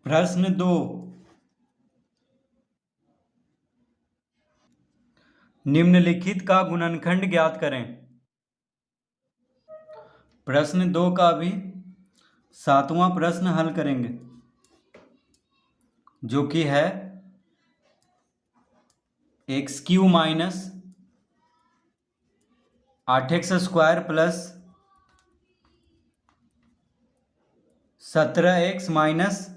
प्रश्न 2, निम्नलिखित का गुणनखंड ज्ञात करें। प्रश्न 2 का भी 7वां प्रश्न हल करेंगे, जो कि है x³ minus 8x² plus 17x minus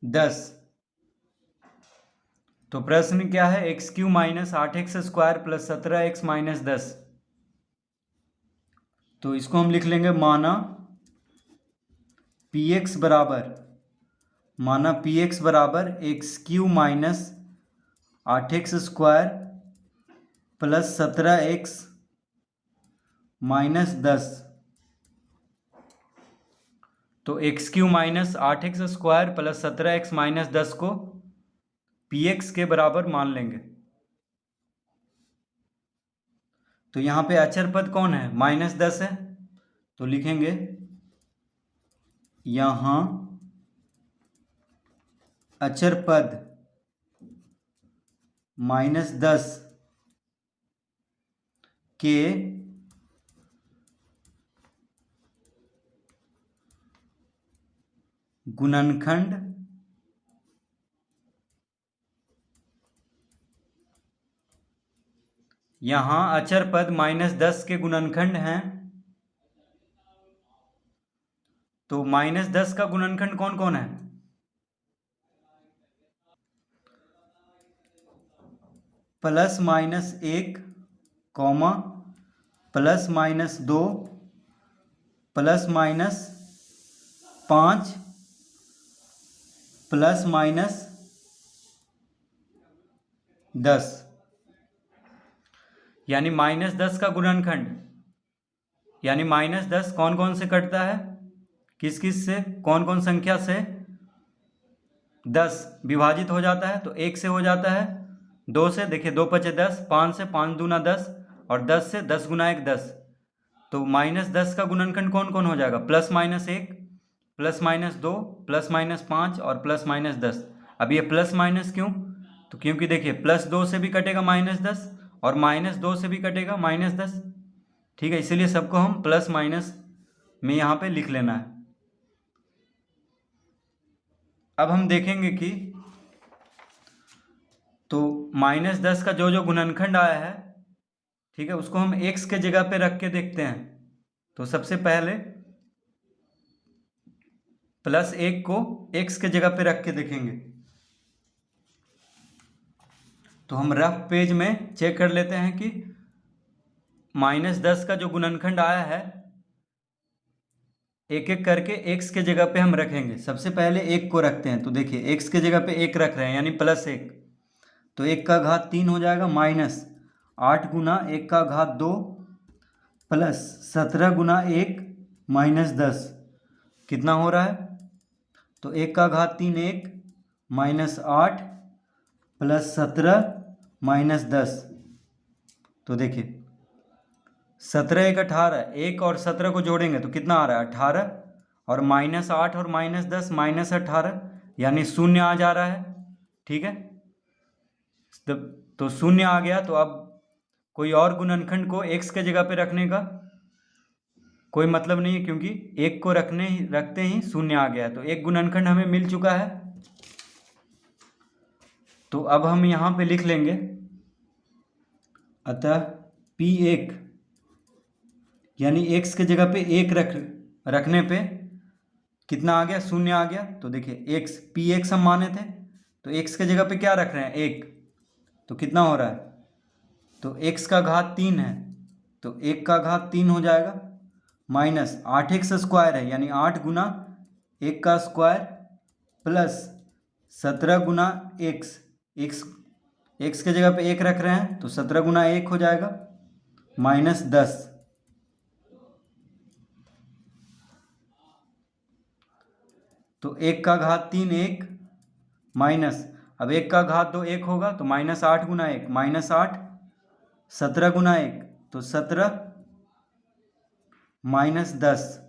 10। तो प्रश्न क्या है, x³ minus 8x² plus 17x minus 10। तो इसको हम लिख लेंगे माना px बराबर x³ minus 8x² plus 17x minus 10। तो x³ minus 8x² plus 17x minus 10 को px के बराबर मान लेंगे। तो यहाँ पे अचर पद कौन है, -10 है, तो लिखेंगे यहाँ अचर पद -10 के गुणनखंड यहाँ अचर पद -10 के गुणनखंड हैं। तो -10 का गुणनखंड कौन कौन है, +-1 कॉमा +-2 +-5 +-10। यानी -10 का गुणनखंड, यानी -10 कौन कौन से कटता है, किस किस से, कौन कौन संख्या से 10 विभाजित हो जाता है, तो 1 से हो जाता है, 2 से, देखिए 2 × 5 = 10, 5 से 5 दूना 10 और 10 से 10 × 1 10। तो -10 का गुणनखंड कौन कौन हो जाएगा, +-1 +-2 +-5 और +-10। अब ये प्लस माइनस क्यों, तो क्योंकि देखिए +2 से भी कटेगा -10 और -2 से भी कटेगा -10, ठीक है, इसीलिए सबको हम प्लस माइनस में यहाँ पे लिख लेना है। अब हम देखेंगे कि तो -10 का जो जो गुणनखंड आया है, ठीक है, उसको हम x के जगह पे रख के देखते हैं। तो सबसे पहले +1 को x के जगह पे रख के देखेंगे। तो हम रफ पेज में चेक कर लेते हैं कि -10 का जो गुणनखंड आया है, एक एक करके x के जगह पे हम रखेंगे। सबसे पहले 1 को रखते हैं, तो देखिए x के जगह पे 1 रख रहे हैं, यानी +1, तो 1 का घात 3 हो जाएगा, -8 गुना 1 का घात 2 प्लस 17 गुना 1 -10, कितना हो रहा है, तो 1 का घात 3 1 -8 प्लस 17 -10। तो देखिए 17 × 1 = 18, 1 और 17 को जोड़ेंगे तो कितना आ रहा है, 18, और -8 और -10 -18, यानी 0 आ जा रहा है, ठीक है। तो 0 आ गया, तो अब कोई और गुणनखंड को x के जगह पे रखने का कोई मतलब नहीं है, क्योंकि 1 को रखते ही 0 आ गया, तो एक गुणनखंड हमें मिल चुका है। तो अब हम यहाँ पे लिख लेंगे, अतः P1 यानी x के जगह पे 1 रखने पे कितना आ गया, 0 आ गया। तो देखिए x P1 हम माने थे, तो x के जगह पे क्या रख रहे हैं, 1, तो कितना हो रहा है, तो x का घात 3 है, तो 1 का घात 3 हो जाएगा, -8x² है, यानी 8 गुना 1 का स्क्वायर प्लस 17 गुना x के जगह पे 1 रख रहे हैं, तो 17 गुना 1 हो जाएगा -10। तो 1 का घात 3 1 माइनस, अब 1 का घात 2 1 होगा, तो -8 गुना 1 -8, 17 गुना 1 तो 17 -10,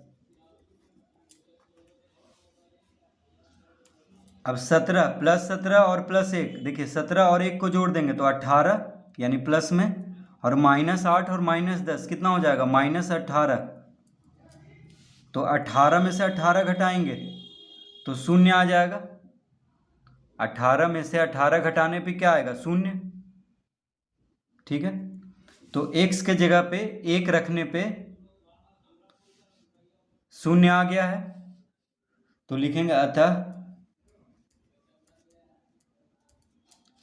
अब 17 प्लस 17 और प्लस 1, देखिए 17 और 1 को जोड़ देंगे तो 18 यानी प्लस में, और -8 और -10 कितना हो जाएगा -18। तो 18 में से 18 घटाएंगे तो 0 आ जाएगा। 18 में से 18 घटाने पे क्या आएगा 0। ठीक है, तो x के जगह पे 1 रखने पे 0 आ गया है। तो लिखेंगे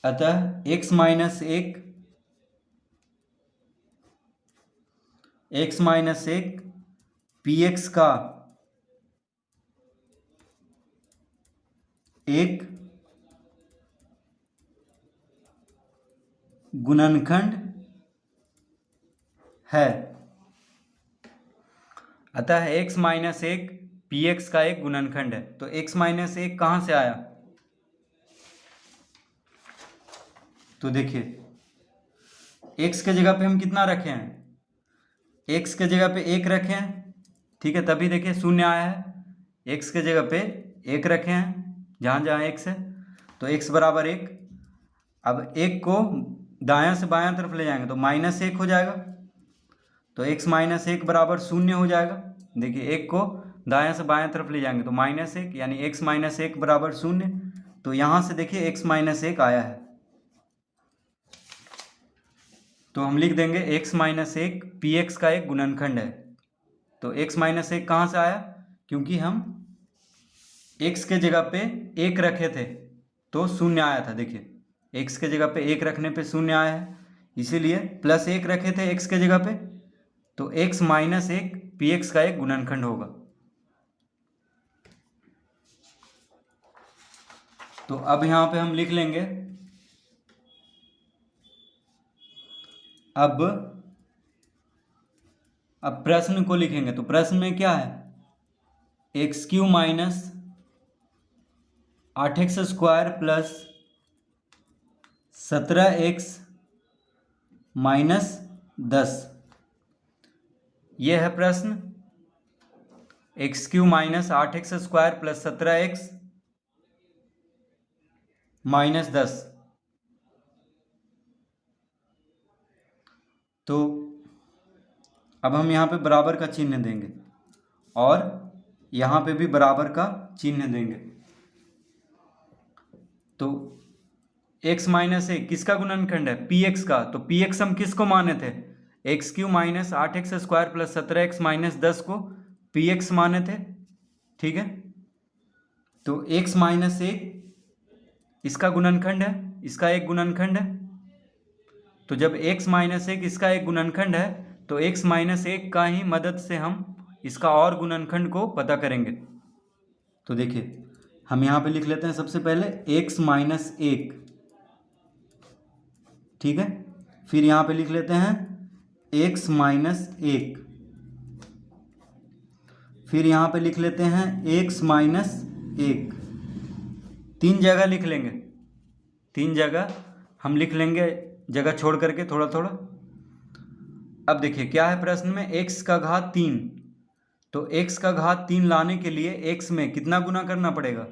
अतः x माइनस 1 px का एक गुणनखंड है। अतः x माइनस 1 px का एक गुणनखंड है। तो x माइनस 1 कहाँ से आया, तो देखिए x के जगह पे हम कितना रखे हैं, x के जगह पे 1 रखे हैं। ठीक है, तभी देखिए 0 आया है। x के जगह पे 1 रखे हैं जहाँ जहाँ x है, तो x बराबर 1। अब 1 को दायां से बायां तरफ ले जाएंगे तो -1 हो जाएगा। तो x माइनस 1 बराबर 0 हो जाएगा। देखिए 1 को दायां से बायां तरफ ले जाएंगे तो -1 यानी x माइनस 1 बराबर 0। तो यहाँ से देखिए x माइनस 1 आया है। तो हम लिख देंगे x माइनस 1 px का एक गुणनखंड है। तो x माइनस 1 कहाँ से आया, क्योंकि हम x के जगह पे 1 रखे थे तो 0 आया था। देखिए x के जगह पे 1 रखने पे 0 आया है, इसीलिए +1 रखे थे x के जगह पे, तो x माइनस 1 px का एक गुणनखंड होगा। तो अब यहाँ पे हम लिख लेंगे, अब प्रश्न को लिखेंगे। तो प्रश्न में क्या है, x³ minus 8x² plus 17x minus 10, ये है प्रश्न। x³ minus 8x² plus 17x minus 10। तो अब हम यहाँ पे बराबर का चिन्ह देंगे और यहाँ पे भी बराबर का चिन्ह देंगे। तो x माइनस 1 किसका गुणनखंड है, px का। तो px हम किसको माने थे, x³ minus 8x² plus 17x minus 10 को px माने थे। ठीक है, तो x माइनस 1 इसका गुणनखंड है, इसका एक गुणनखंड है। तो जब x माइनस 1 इसका एक गुणनखंड है तो x माइनस 1 का ही मदद से हम इसका और गुणनखंड को पता करेंगे। तो देखिए हम यहाँ पे लिख लेते हैं सबसे पहले x माइनस 1, ठीक है। फिर यहाँ पे लिख लेते हैं x माइनस 1, फिर यहाँ पे लिख लेते हैं x माइनस 1। 3 जगह लिख लेंगे, 3 जगह हम लिख लेंगे, जगह छोड़ करके थोड़ा थोड़ा। अब देखिए क्या है प्रश्न में, x का घात 3। तो x का घात 3 लाने के लिए x में कितना गुना करना पड़ेगा,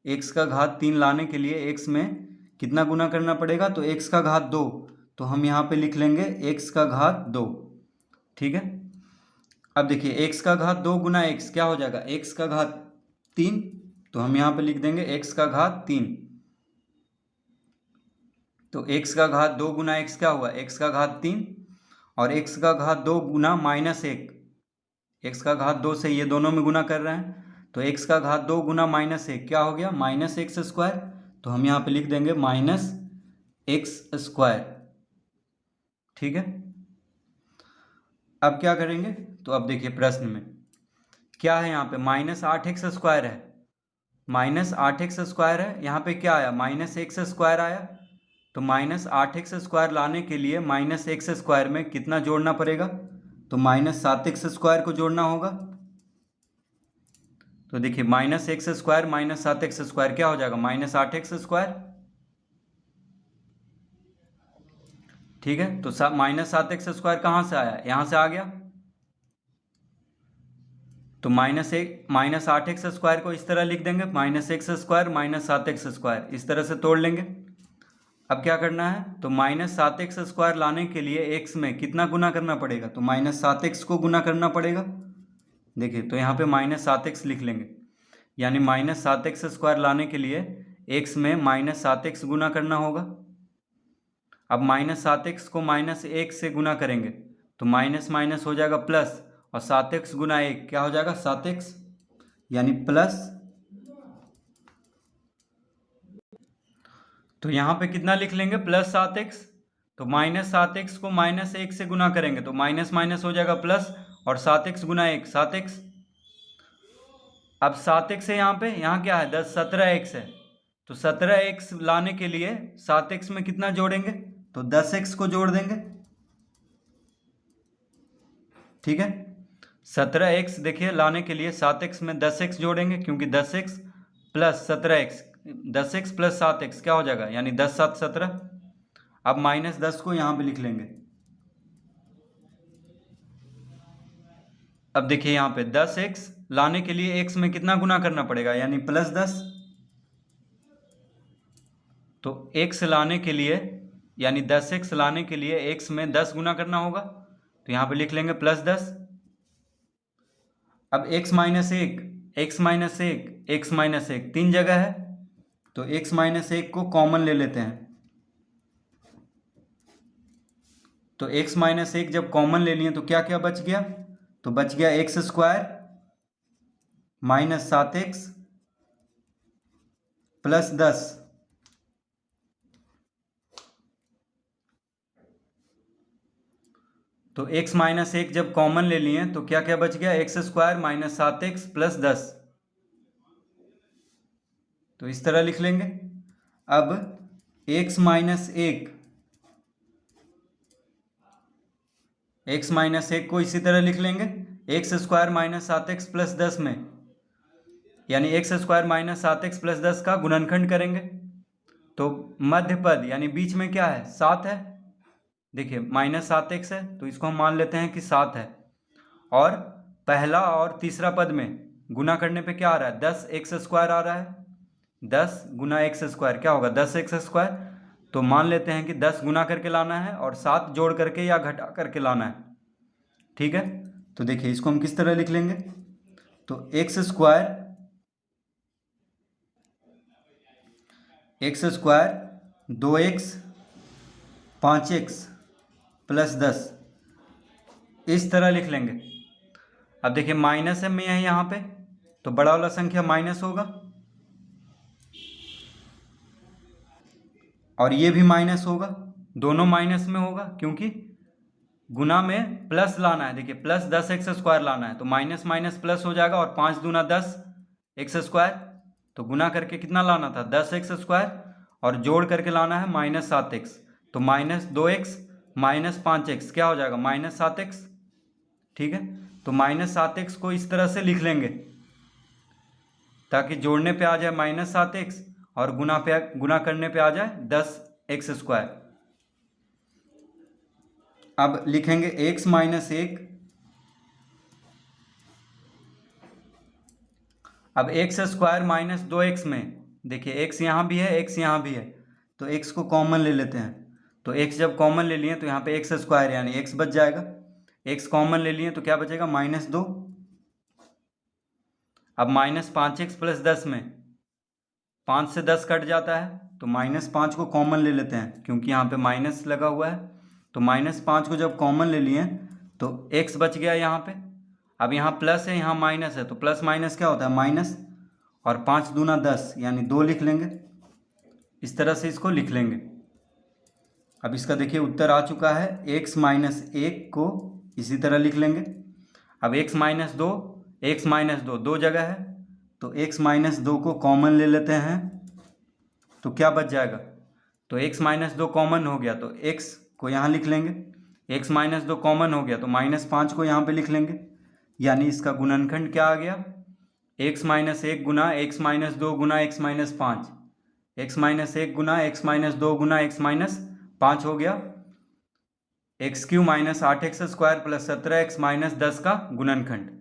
x का घात 3 लाने के लिए x में कितना गुना करना पड़ेगा, तो x का घात 2। तो हम यहाँ पे लिख लेंगे x का घात 2। ठीक है, अब देखिए x का घात 2 गुना x क्या हो जाएगा, x का घात 3। तो हम यहाँ पे लिख देंगे x का घात 3। तो x का घात 2 गुना x क्या हुआ, x का घात 3, और x का घात 2 गुना -1, x का घात 2 से ये दोनों में गुना कर रहे हैं। तो x का घात 2 गुना -1 क्या हो गया, -x²। तो हम यहाँ पे लिख देंगे -x²। ठीक है, अब क्या करेंगे, तो अब देखिए प्रश्न में क्या है, यहाँ पे -8x² है, -8x² है। यहाँ पे क्या आया, -x² आया। तो -8x² लाने के लिए -x² में कितना जोड़ना पड़ेगा, तो -7x² को जोड़ना होगा। तो देखिए -x² -7x² क्या हो जाएगा, -8x²। ठीक है, तो -7x² कहाँ से आया, यहाँ से आ गया। तो माइनस 8x² को इस तरह लिख देंगे, -x² माइनस 7x², इस तरह से तोड़ लेंगे। अब क्या करना है, तो -7x² लाने के लिए x में कितना गुना करना पड़ेगा, तो -7x को गुना करना पड़ेगा। देखिए तो यहाँ पे -7x लिख लेंगे, यानी -7x² लाने के लिए x में -7x गुना करना होगा। अब -7x को -1 से गुना करेंगे तो माइनस माइनस हो जाएगा प्लस, और 7x गुना 1 क्या हो जाएगा 7x, यानी प्लस। तो यहाँ पे कितना लिख लेंगे, +7x। तो -7x को -1 से गुना करेंगे तो माइनस माइनस हो जाएगा प्लस, और 7x गुना 1 7x। अब 7x है यहाँ क्या है 10, 17x है। तो 17x लाने के लिए 7x में कितना जोड़ेंगे, तो 10x को जोड़ देंगे। ठीक है, 17x देखिए लाने के लिए 7x में 10x जोड़ेंगे, क्योंकि 10x plus 17x, 10x plus 7x क्या हो जाएगा, यानी 10 7 17। अब -10 को यहाँ पे लिख लेंगे। अब देखिए यहाँ पे 10x लाने के लिए x में कितना गुना करना पड़ेगा, यानी +10। तो x लाने के लिए, यानी 10x लाने के लिए x में 10 गुना करना होगा, तो यहाँ पे लिख लेंगे +10। अब x माइनस एक तीन जगह है, तो x माइनस 1 को कॉमन ले लेते हैं। तो x माइनस 1 जब कॉमन ले लिए तो क्या क्या बच गया, तो बच गया x² माइनस 7x प्लस 10। तो x माइनस 1 जब कॉमन ले लिए तो क्या क्या बच गया, x² माइनस 7x प्लस 10। तो इस तरह लिख लेंगे। अब x माइनस 1 को इसी तरह लिख लेंगे, x² माइनस 7x प्लस 10 में, यानी x² माइनस 7x प्लस 10 का गुणनखंड करेंगे। तो मध्य पद यानी बीच में क्या है 7 है, देखिए -7x है तो इसको हम मान लेते हैं कि 7 है। और पहला और तीसरा पद में गुना करने पे क्या आ रहा है, 10x² आ रहा है। 10 गुना x² क्या होगा 10x²। तो मान लेते हैं कि 10 गुना करके लाना है और 7 जोड़ करके या घटा करके लाना है। ठीक है, तो देखिए इसको हम किस तरह लिख लेंगे, तो x² 2x 5x प्लस 10, इस तरह लिख लेंगे। अब देखिए माइनस में है यहाँ पे, तो बड़ा वाला संख्या माइनस होगा, और ये भी माइनस होगा, दोनों माइनस में होगा, क्योंकि गुना में प्लस लाना है। देखिए प्लस 10x² लाना है, तो माइनस माइनस प्लस हो जाएगा, और 5 दूना 10x²। तो गुना करके कितना लाना था 10x², और जोड़ करके लाना है -7x। तो -2x माइनस 5x क्या हो जाएगा -7x। ठीक है, तो -7x को इस तरह से लिख लेंगे ताकि जोड़ने पे आ जाए -7x और गुना करने पे आ जाए 10x²। अब लिखेंगे x माइनस 1। अब x² माइनस 2x में देखिए x यहाँ भी है x यहाँ भी है, तो x को कॉमन ले लेते हैं। तो x जब कॉमन ले लिए तो यहाँ पे x² यानी x बच जाएगा। x कॉमन ले लिए तो क्या बचेगा -2। अब -5x प्लस 10 में 5 से 10 कट जाता है, तो -5 को कॉमन ले लेते हैं, क्योंकि यहाँ पे माइनस लगा हुआ है। तो -5 को जब कॉमन ले लिए तो x बच गया यहाँ पे। अब यहाँ प्लस है यहाँ माइनस है, तो प्लस माइनस क्या होता है माइनस, और 5 दूना 10 यानी 2 लिख लेंगे। इस तरह से इसको लिख लेंगे। अब इसका देखिए उत्तर आ चुका है, x माइनस 1 को इसी तरह लिख लेंगे। अब x माइनस 2 दो जगह है, तो x माइनस 2 को कॉमन ले लेते हैं, तो क्या बच जाएगा, तो x माइनस 2 कॉमन हो गया तो x को यहाँ लिख लेंगे। x माइनस 2 कॉमन हो गया तो -5 को यहाँ पे लिख लेंगे, यानी इसका गुणनखंड क्या आ गया, x माइनस 1 गुना x माइनस 2 गुना x माइनस 5, x माइनस 1 गुना x माइनस 2 गुना x माइनस 5 हो गया x³ minus 8x² plus 17x minus 10 का गुणनखंड।